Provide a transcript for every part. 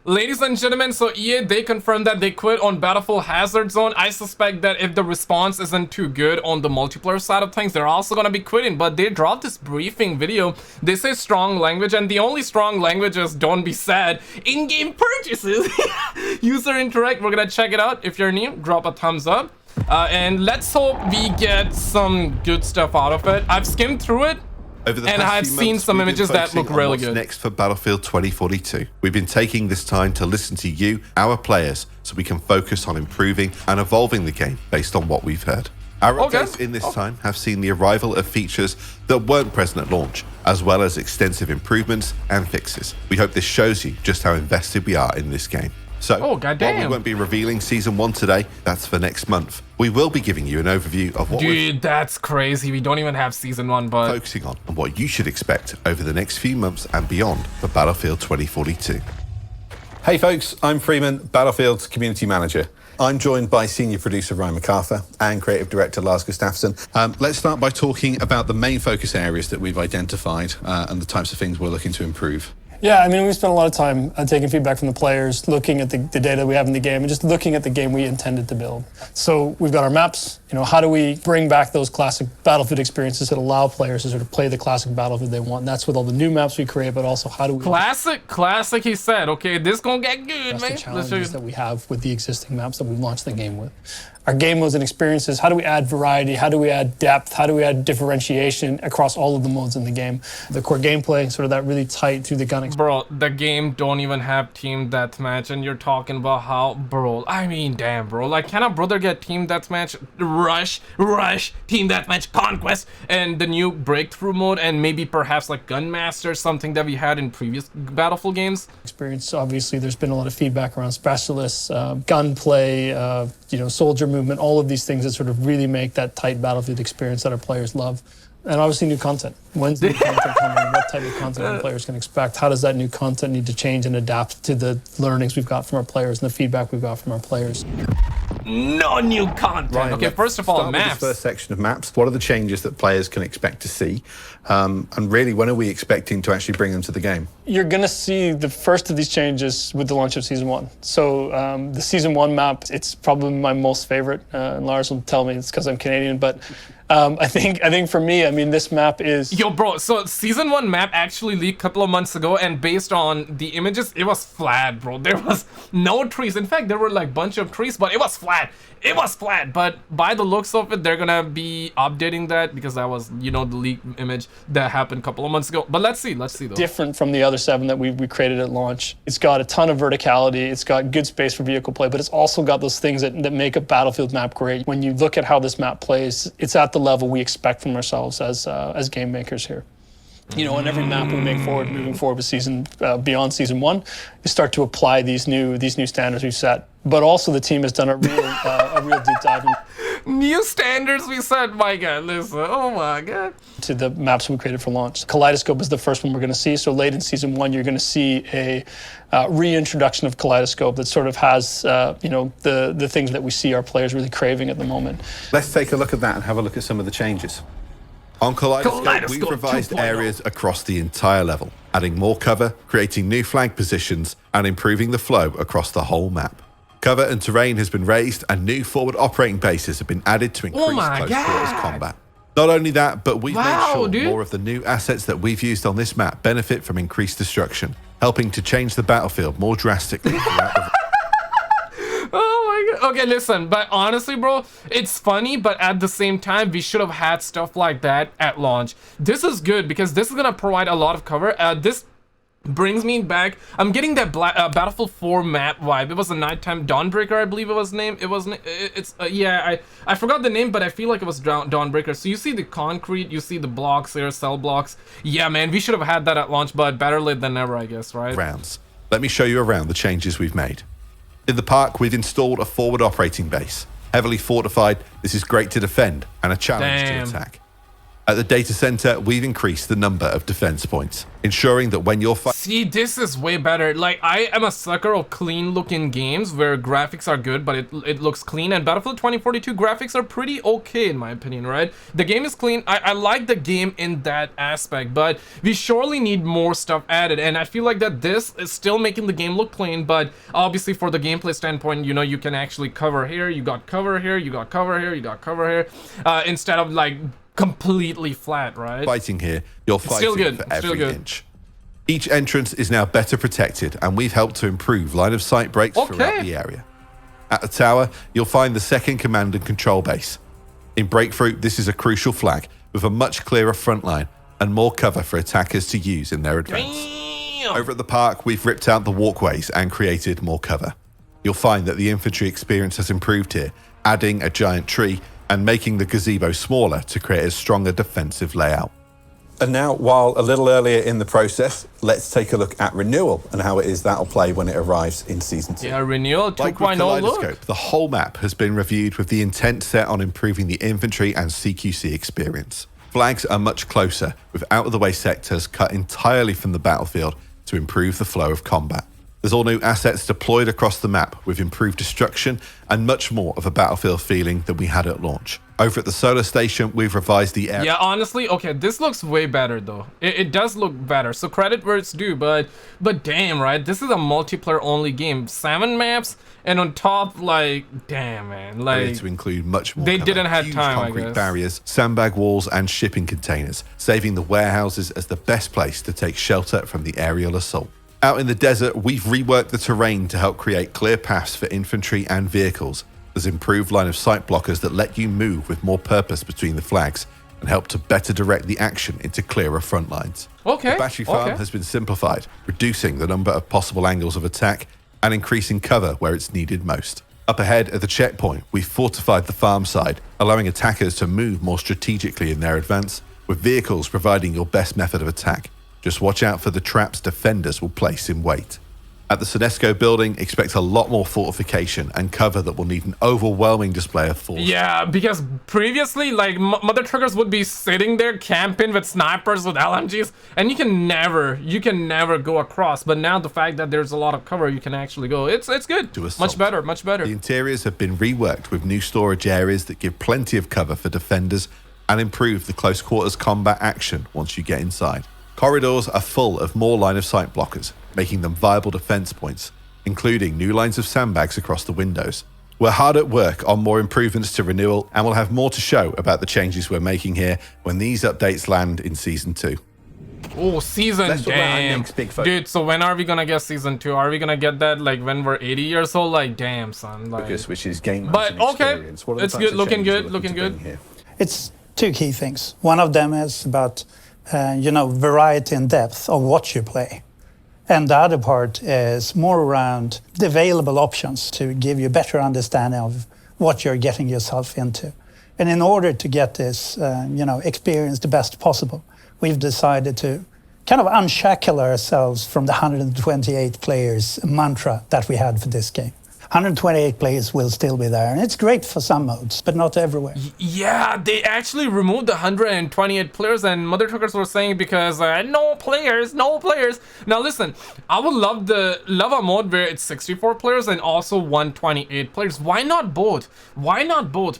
Ladies and gentlemen, so EA, they confirmed that they quit on Battlefield Hazard Zone. I suspect that if the response isn't too good on the multiplayer side of things, they're also gonna be quitting. But they dropped this briefing video. They say strong language, and the only strong language is don't be sad. In-game purchases. User interact. We're gonna check it out. If you're new, drop a thumbs up. And let's hope we get some good stuff out of it. I've skimmed through it. And I've seen some images that look really good. Next for Battlefield 2042. We've been taking this time to listen to you, our players, so we can focus on improving and evolving the game based on what we've heard. Our updates in this time have seen the arrival of features that weren't present at launch, as well as extensive improvements and fixes. We hope this shows you just how invested we are in this game. So, while we won't be revealing Season 1 today, that's for next month, we will be giving you an overview of what that's crazy. We don't even have Season 1, but... focusing on and what you should expect over the next few months and beyond for Battlefield 2042. Hey folks, I'm Freeman, Battlefield's Community Manager. I'm joined by Senior Producer Ryan MacArthur and Creative Director Lars Gustafsson. Let's start by talking about the main focus areas that we've identified and the types of things we're looking to improve. Yeah, I mean, we spent a lot of time taking feedback from the players, looking at the data we have in the game, and just looking at the game we intended to build. So we've got our maps. You know, how do we bring back those classic Battlefield experiences that allow players to sort of play the classic Battlefield they want? And that's with all the new maps we create, but also how do we... Classic, he said. Okay, this gonna get good, that's man. the challenges that we have with the existing maps that we've launched the game with. Our game modes and experiences, how do we add variety? How do we add depth? How do we add differentiation across all of the modes in the game? The core gameplay, sort of that really tight through the gun experience. Bro, the game don't even have team deathmatch, and you're talking about how, bro, I mean, damn, bro. Like, can a brother get team deathmatch, rush, team deathmatch, conquest, and the new breakthrough mode, and maybe perhaps like Gunmaster, something that we had in previous Battlefield games? Experience, obviously, there's been a lot of feedback around specialists, gunplay, soldier movement, all of these things that sort of really make that tight Battlefield experience that our players love. And obviously new content. When's new content coming? What type of content our players can expect? How does that new content need to change and adapt to the learnings we've got from our players and the feedback we've got from our players? No new content. Ryan, okay, first of all, maps. This first section of maps. What are the changes that players can expect to see? And really, when are we expecting to actually bring them to the game? You're going to see the first of these changes with the launch of Season 1. So the Season 1 map, it's probably my most favorite. And Lars will tell me it's because I'm Canadian, but I think for me, I mean, this map is... Yo, bro, so Season 1 map actually leaked a couple of months ago, and based on the images, it was flat, bro. There was no trees. In fact, there were like a bunch of trees, but it was flat. It was flat, but by the looks of it, they're gonna be updating that because that was, the leaked image that happened a couple of months ago. But let's see though. Different from the other 7 that we created at launch. It's got a ton of verticality, it's got good space for vehicle play, but it's also got those things that make a Battlefield map great. When you look at how this map plays, it's at the level we expect from ourselves as game makers here. In every map we make moving forward with beyond Season 1, you start to apply these new standards we've set. But also the team has done a real deep dive new standards we set, my God, listen, oh my God. To the maps we created for launch. Kaleidoscope is the first one we're going to see. So late in Season 1, you're going to see a reintroduction of Kaleidoscope that sort of has, the things that we see our players really craving at the moment. Let's take a look at that and have a look at some of the changes. On Kaleidoscope, we've revised areas across the entire level, adding more cover, creating new flag positions, and improving the flow across the whole map. Cover and terrain has been raised, and new forward operating bases have been added to increase close quarters combat. Not only that, but we've made sure more of the new assets that we've used on this map benefit from increased destruction, helping to change the battlefield more drastically throughout the... Oh my God. Okay, listen, but honestly, bro, it's funny, but at the same time, we should have had stuff like that at launch. This is good because this is gonna provide a lot of cover. This brings me back. I'm getting that Battlefield 4 map vibe. It was a nighttime Dawnbreaker, I believe it was named. I forgot the name, but I feel like it was Dawnbreaker. So you see the concrete, you see the blocks there, cell blocks. Yeah, man, we should have had that at launch, but better late than never, I guess, right? Rounds. Let me show you around the changes we've made. In the park, we've installed a forward operating base. Heavily fortified, this is great to defend and a challenge to attack. At the data center, we've increased the number of defense points, ensuring that when you're fighting... See, this is way better. Like, I am a sucker of clean-looking games where graphics are good, but it looks clean. And Battlefield 2042 graphics are pretty okay, in my opinion, right? The game is clean. I like the game in that aspect, but we surely need more stuff added. And I feel like that this is still making the game look clean, but obviously for the gameplay standpoint, you know, you can actually cover here, you got cover here, you got cover here, you got cover here, instead of, like, completely flat, right? Fighting here, you're fighting for every inch. Each entrance is now better protected, and we've helped to improve line of sight breaks throughout the area. At the tower, you'll find the second command and control base. In Breakthrough, this is a crucial flag with a much clearer front line and more cover for attackers to use in their advance. Damn. Over at the park, we've ripped out the walkways and created more cover. You'll find that the infantry experience has improved here, adding a giant tree and making the gazebo smaller to create a stronger defensive layout. And now, while a little earlier in the process, let's take a look at Renewal and how it is that'll play when it arrives in Season 2. Yeah, Renewal 2.0 Like with Kaleidoscope, the whole map has been reviewed with the intent set on improving the infantry and CQC experience. Flags are much closer, with out-of-the-way sectors cut entirely from the battlefield to improve the flow of combat. There's all new assets deployed across the map with improved destruction and much more of a Battlefield feeling than we had at launch. Over at the solar station, we've revised the area. Yeah, honestly, okay, this looks way better though. It does look better, so credit where it's due, but damn, right? This is a multiplayer only game. 7 maps, and on top, like, damn, man, like, to include much more they cover. didn't have Huge time, concrete I guess. barriers, sandbag walls, and shipping containers, saving the warehouses as the best place to take shelter from the aerial assault. Out in the desert, we've reworked the terrain to help create clear paths for infantry and vehicles. There's improved line of sight blockers that let you move with more purpose between the flags and help to better direct the action into clearer front lines. Okay. The battery farm has been simplified, reducing the number of possible angles of attack and increasing cover where it's needed most. Up ahead at the checkpoint, we've fortified the farm side, allowing attackers to move more strategically in their advance, with vehicles providing your best method of attack. Just watch out for the traps defenders will place in wait. At the Sonesco building, expect a lot more fortification and cover that will need an overwhelming display of force. Yeah, because previously, like, mother truckers would be sitting there camping with snipers with LMGs, and you can never go across. But now the fact that there's a lot of cover, you can actually go. It's good. Much better, much better. The interiors have been reworked with new storage areas that give plenty of cover for defenders and improve the close quarters combat action once you get inside. Corridors are full of more line of sight blockers, making them viable defense points, including new lines of sandbags across the windows. We're hard at work on more improvements to Renewal, and we'll have more to show about the changes we're making here when these updates land in Season 2. Oh, Season, Let's talk about our damn. next big focus. Dude, so when are we gonna get Season 2? Are we gonna get that, like, when we're 80 years old? Like, damn, son. Like, Which is game mode but and okay, experience. What are the it's types good, of looking changes good, we're looking to bring good. here? It's 2 key things. One of them is about, variety and depth of what you play. And the other part is more around the available options to give you a better understanding of what you're getting yourself into. And in order to get this, experience the best possible, we've decided to kind of unshackle ourselves from the 128 players mantra that we had for this game. 128 players will still be there, and it's great for some modes, but not everywhere. Yeah, they actually removed the 128 players, and mother truckers were saying because no players. Now listen, I would love a mode where it's 64 players and also 128 players. Why not both?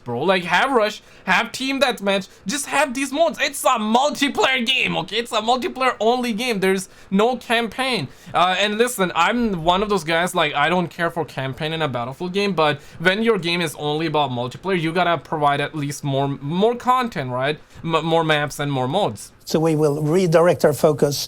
Bro? Like, have rush, have team deathmatch, just have these modes. It's a multiplayer game, okay? It's a multiplayer only game. There's no campaign. And listen, I'm one of those guys, like, I don't care for campaign in a Battlefield game, but when your game is only about multiplayer, you gotta provide at least more content, right? More maps and more modes. So we will redirect our focus,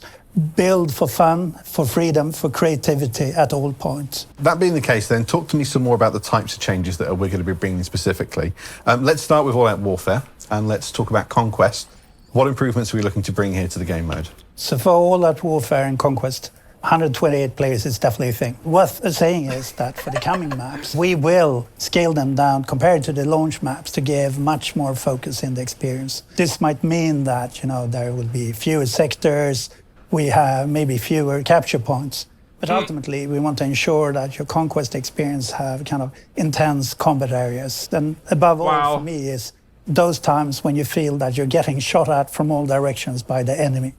build for fun, for freedom, for creativity at all points. That being the case, then, talk to me some more about the types of changes that we're going to be bringing specifically. Let's start with all-out warfare, and let's talk about Conquest. What improvements are we looking to bring here to the game mode? So for all-out warfare and Conquest, 128 players is definitely a thing. Worth saying is that for the coming maps, we will scale them down compared to the launch maps to give much more focus in the experience. This might mean that, there will be fewer sectors, we have maybe fewer capture points. But ultimately, we want to ensure that your Conquest experience have kind of intense combat areas. And above all, for me, is those times when you feel that you're getting shot at from all directions by the enemy,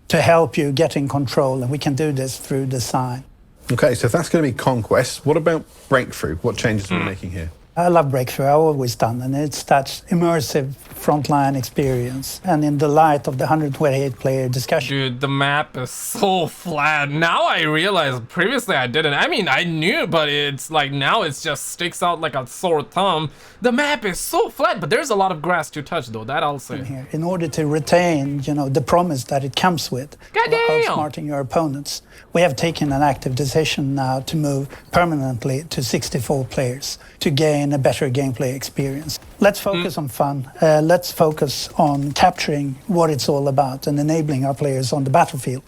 to help you get in control. And we can do this through design. Okay, so if that's going to be conquest, what about breakthrough? What changes are we making here? I love breakthrough, I've always done, and it's that immersive frontline experience. And in the light of the 128-player discussion... Dude, the map is so flat. Now I realize, previously I didn't. I mean, I knew, but it's like now it just sticks out like a sore thumb. The map is so flat, but there's a lot of grass to touch, though, that I'll say. Here, in order to retain, the promise that it comes with, outsmarting your opponents, we have taken an active decision now to move permanently to 64 players to gain a better gameplay experience. Let's focus on fun. Let's focus on capturing what it's all about and enabling our players on the battlefield.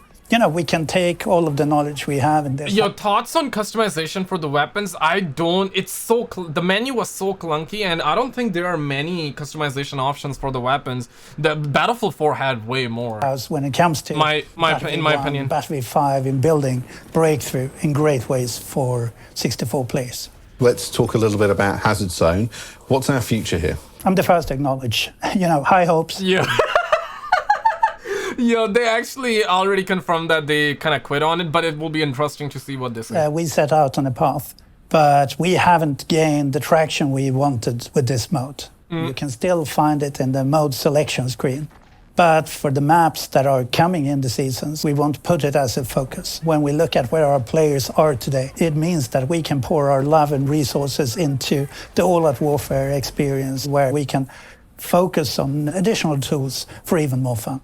We can take all of the knowledge we have in this. Your thoughts on customization for the weapons? It's so the menu was so clunky, and I don't think there are many customization options for the weapons. The Battlefield 4 had way more. When it comes to in my opinion, Battlefield 5 in building breakthrough in great ways for 64 players. Let's talk a little bit about Hazard Zone. What's our future here? I'm the first to acknowledge, high hopes. Yeah. Yeah, they actually already confirmed that they kind of quit on it, but it will be interesting to see what this is. We set out on a path, but we haven't gained the traction we wanted with this mode. You can still find it in the mode selection screen. But for the maps that are coming in the seasons, we want to put it as a focus. When we look at where our players are today, it means that we can pour our love and resources into the all-out warfare experience, where we can focus on additional tools for even more fun.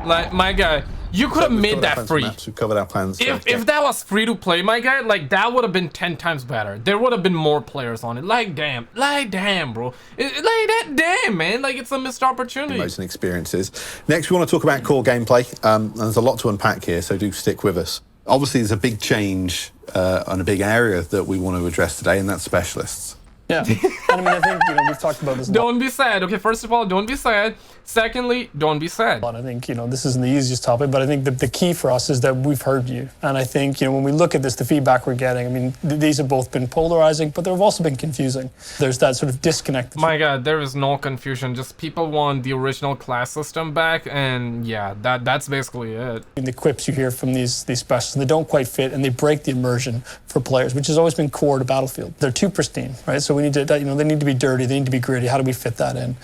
Like, my guy, you could have made that free. We've covered our plans. If that was free to play, my guy, like, that would have been 10 times better. There would have been more players on it. Like, damn, bro. Damn, man. Like, it's a missed opportunity. Modes and experiences. Next, we want to talk about core gameplay. And there's a lot to unpack here, so do stick with us. Obviously, there's a big change on a big area that we want to address today, and that's specialists. Yeah, and I think we've talked about this. Don't be sad. Okay, first of all, don't be sad. Secondly, don't be sad. I think this isn't the easiest topic, but I think the key for us is that we've heard you, and I think when we look at this, the feedback we're getting. These have both been polarizing, but they've also been confusing. There's that sort of disconnect. My God, there is no confusion. Just people want the original class system back, and yeah, that's basically it. The quips you hear from these specialists, they don't quite fit, and they break the immersion for players, which has always been core to Battlefield. They're too pristine, right? So we need to, they need to be dirty, they need to be gritty. How do we fit that in?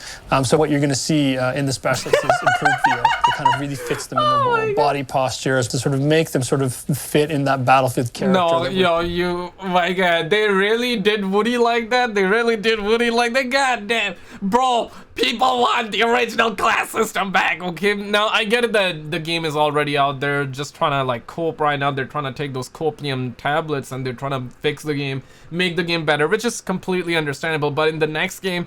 So what you're going to see in the specialists is improved VO. It kind of really fits them in the role. Body postures to sort of make them sort of fit in that Battlefield character. No, my God, they really did Woody like that? They really did Woody like that? God damn. Bro, people want the original class system back, okay? Now, I get it that the game is already out there, just trying to, like, cope right now. They're trying to take those copium tablets and they're trying to fix the game, make the game better, which is completely understandable. But in the next game,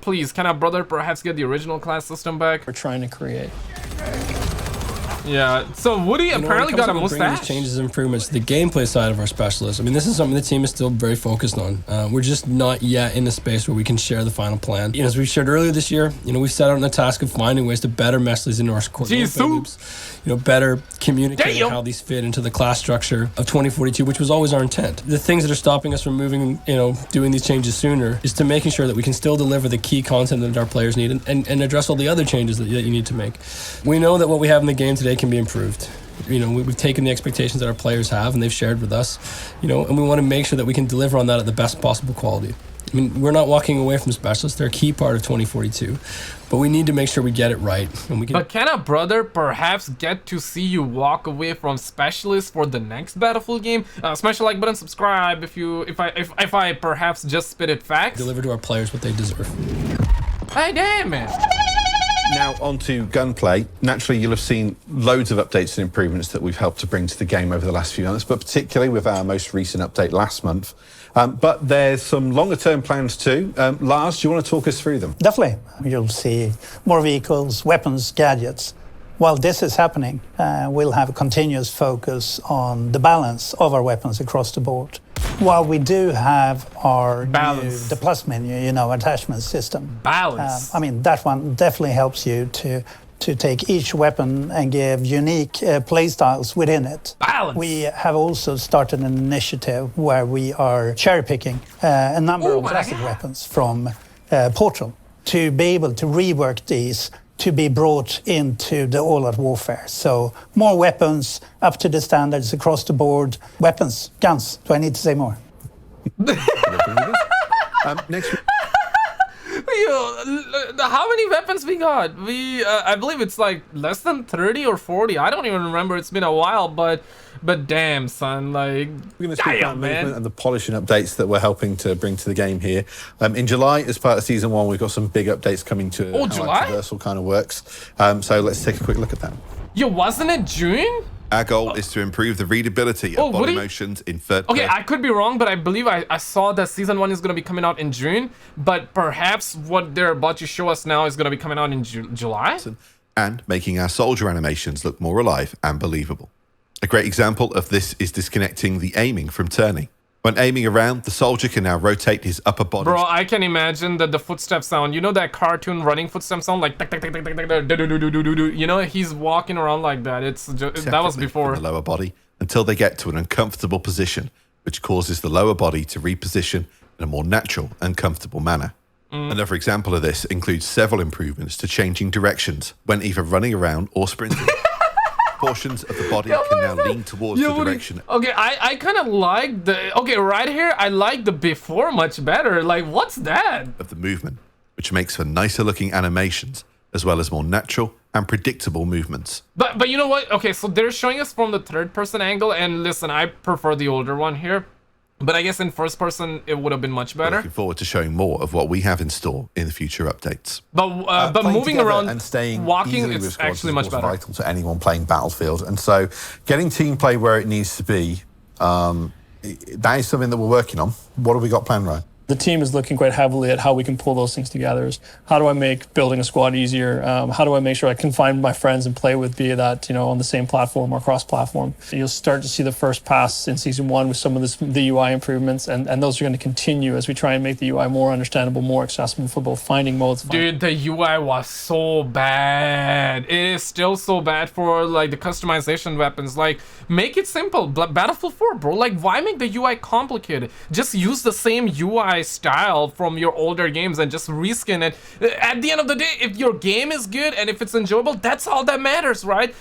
please, can our brother perhaps get the original class system back? We're trying to create. Yeah, so Woody apparently got a mustache. Changes and improvements to the gameplay side of our specialists. This is something the team is still very focused on. We're just not yet in a space where we can share the final plan. As we shared earlier this year, we've set out on the task of finding ways to better mesh these into our core gameplay loops. Better communicate how these fit into the class structure of 2042, which was always our intent. The things that are stopping us from moving, doing these changes sooner is to making sure that we can still deliver the key content that our players need and address all the other changes that you need to make. We know that what we have in the game today can be improved. We've taken the expectations that our players have and they've shared with us, and we want to make sure that we can deliver on that at the best possible quality. We're not walking away from specialists. They're a key part of 2042, but we need to make sure we get it right. But can a brother perhaps get to see you walk away from specialists for the next Battlefield game? Smash the like button, subscribe if I perhaps just spitted facts. Deliver to our players what they deserve. Hey, damn it. Now on to gunplay. Naturally, you'll have seen loads of updates and improvements that we've helped to bring to the game over the last few months, but particularly with our most recent update last month. But there's some longer-term plans too. Lars, do you want to talk us through them? Definitely. You'll see more vehicles, weapons, gadgets. While this is happening, we'll have a continuous focus on the balance of our weapons across the board. While we do have our the plus menu, attachment system. Balance. That one definitely helps you to take each weapon and give unique playstyles within it. Balance. We have also started an initiative where we are cherry-picking a number of classic weapons from portal to be able to rework these to be brought into the all-out warfare. So more weapons, up to the standards across the board. Weapons, guns. Do I need to say more? Next. How many weapons we got? I believe it's like less than 30 or 40. I don't even remember. It's been a while, but damn, son, like, we're going to speak about movement and the polishing updates that we're helping to bring to the game here. In July, as part of Season 1, we've got some big updates coming to how traversal kind of works. So let's take a quick look at that. Yo, wasn't it June? Our goal is to improve the readability of body motions in third person. Okay, I could be wrong, but I believe I saw that Season 1 is going to be coming out in June, but perhaps what they're about to show us now is going to be coming out in July? And making our soldier animations look more alive and believable. A great example of this is disconnecting the aiming from turning. When aiming around, the soldier can now rotate his upper body. Bro, I can imagine that the footstep sound, you know that cartoon running footstep sound, like tak, tak, tak, tak, tak, tak, tak, you know, he's walking around like that. It's just, that was before. The lower body until they get to an uncomfortable position, which causes the lower body to reposition in a more natural and comfortable manner. Another example of this includes several improvements to changing directions when either running around or sprinting. Portions of the body can now lean towards the direction. Okay, I kind of like the... Okay, right here, I like the before much better. Like, what's that? Of the movement, which makes for nicer looking animations, as well as more natural and predictable movements. But you know what? Okay, so they're showing us from the third person angle, and listen, I prefer the older one here. But I guess in first person, it would have been much better. Looking forward to showing more of what we have in store in the future updates. But moving around and staying walking is actually much better. Vital to anyone playing Battlefield. And so getting team play where it needs to be, that is something that we're working on. What have we got planned, Ryan? The team is looking quite heavily at how we can pull those things together. How do I make building a squad easier? How do I make sure I can find my friends and play with, be that, you know, on the same platform or cross-platform? You'll start to see the first pass in Season 1 with some of the UI improvements, and those are going to continue as we try and make the UI more understandable, more accessible for both finding modes. Dude, the UI was so bad. It is still so bad for, like, the customization weapons. Like, make it simple. Battlefield 4, bro. Like, why make the UI complicated? Just use the same UI style from your older games and just reskin it. At the end of the day, if your game is good and if it's enjoyable, that's all that matters, right?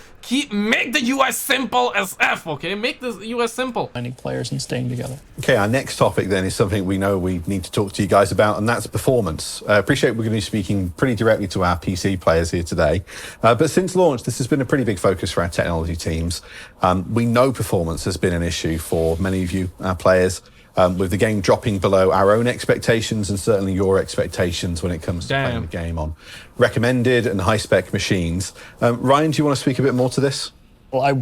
Make the UI simple as F, okay? Make the UI simple. Finding players and staying together. Okay, our next topic then is something we know we need to talk to you guys about, and that's performance. I appreciate we're going to be speaking pretty directly to our PC players here today. But since launch, this has been a pretty big focus for our technology teams. We know performance has been an issue for many of you, our players. With the game dropping below our own expectations and certainly your expectations when it comes to playing the game on recommended and high-spec machines. Ryan, do you want to speak a bit more to this? Well, I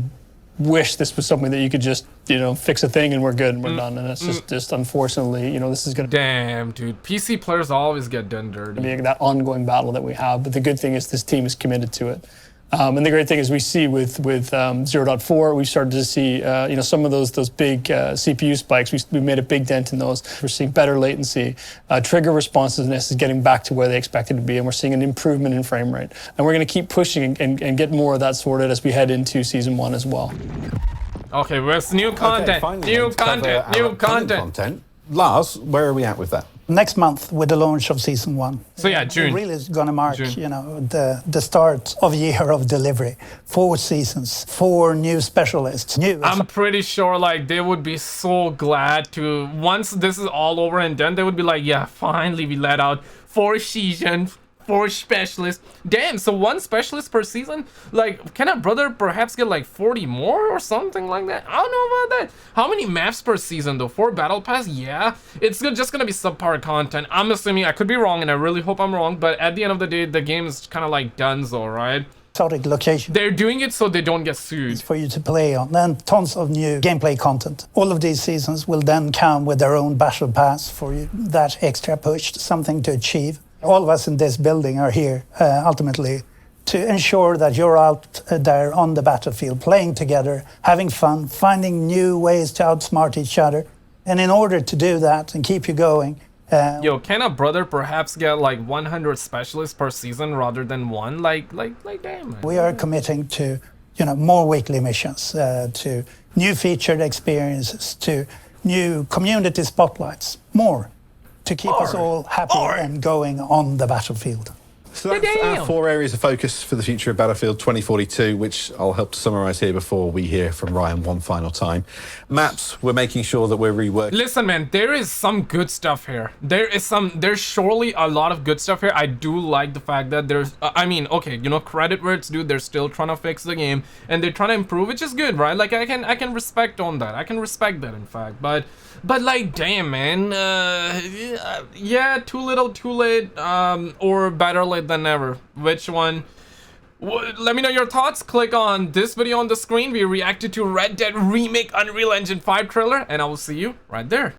wish this was something that you could just, you know, fix a thing and we're good and we're done. And it's just unfortunately, you know, this is going to... Damn, dude. PC players always get done dirty. Be that ongoing battle that we have. But the good thing is this team is committed to it. And the great thing is we see with 0.4, we started to see you know, some of those big CPU spikes. We made a big dent in those. We're seeing better latency. Trigger responsiveness is getting back to where they expect it to be, and we're seeing an improvement in frame rate. And we're going to keep pushing and get more of that sorted as we head into Season 1 as well. Okay, where's new content? New content. Lars, where are we at with that? Next month with the launch of Season 1. So yeah, June. It really is going to mark, you know, the start of a year of delivery. 4 seasons, 4 new specialists. I'm pretty sure, like, they would be so glad to, once this is all over and done, they would be like, yeah, finally we let out 4 seasons, 4 specialists. Damn, so 1 specialist per season? Like, can a brother perhaps get like 40 more or something like that? I don't know about that. How many maps per season though? 4 battle pass? Yeah, it's just gonna be subpar content. I'm assuming, I could be wrong and I really hope I'm wrong, but at the end of the day, the game is kind of like donezo, right? Exotic location. They're doing it so they don't get sued. For you to play on, and tons of new gameplay content. All of these seasons will then come with their own battle pass for you, that extra push, something to achieve. All of us in this building are here ultimately to ensure that you're out there on the battlefield, playing together, having fun, finding new ways to outsmart each other. And in order to do that and keep you going... Yo, can a brother perhaps get like 100 specialists per season rather than 1? Like damn, man. We are committing to, you know, more weekly missions, to new featured experiences, to new community spotlights, more. to keep us all happy and going on the battlefield. So that's our 4 areas of focus for the future of Battlefield 2042, which I'll help to summarise here before we hear from Ryan one final time. Maps, we're making sure that we're reworking. Listen, man, there is some good stuff here. There's surely a lot of good stuff here. I do like the fact that there's, I mean, okay, you know, credit where it's due. They're still trying to fix the game and they're trying to improve, which is good, right? Like I can respect on that. I can respect that, in fact. But like, damn, man, yeah, too little, too late, or better late than never. Which one? Let me know your thoughts. Click on this video on the screen. We reacted to Red Dead Remake Unreal Engine 5 trailer, and I will see you right there.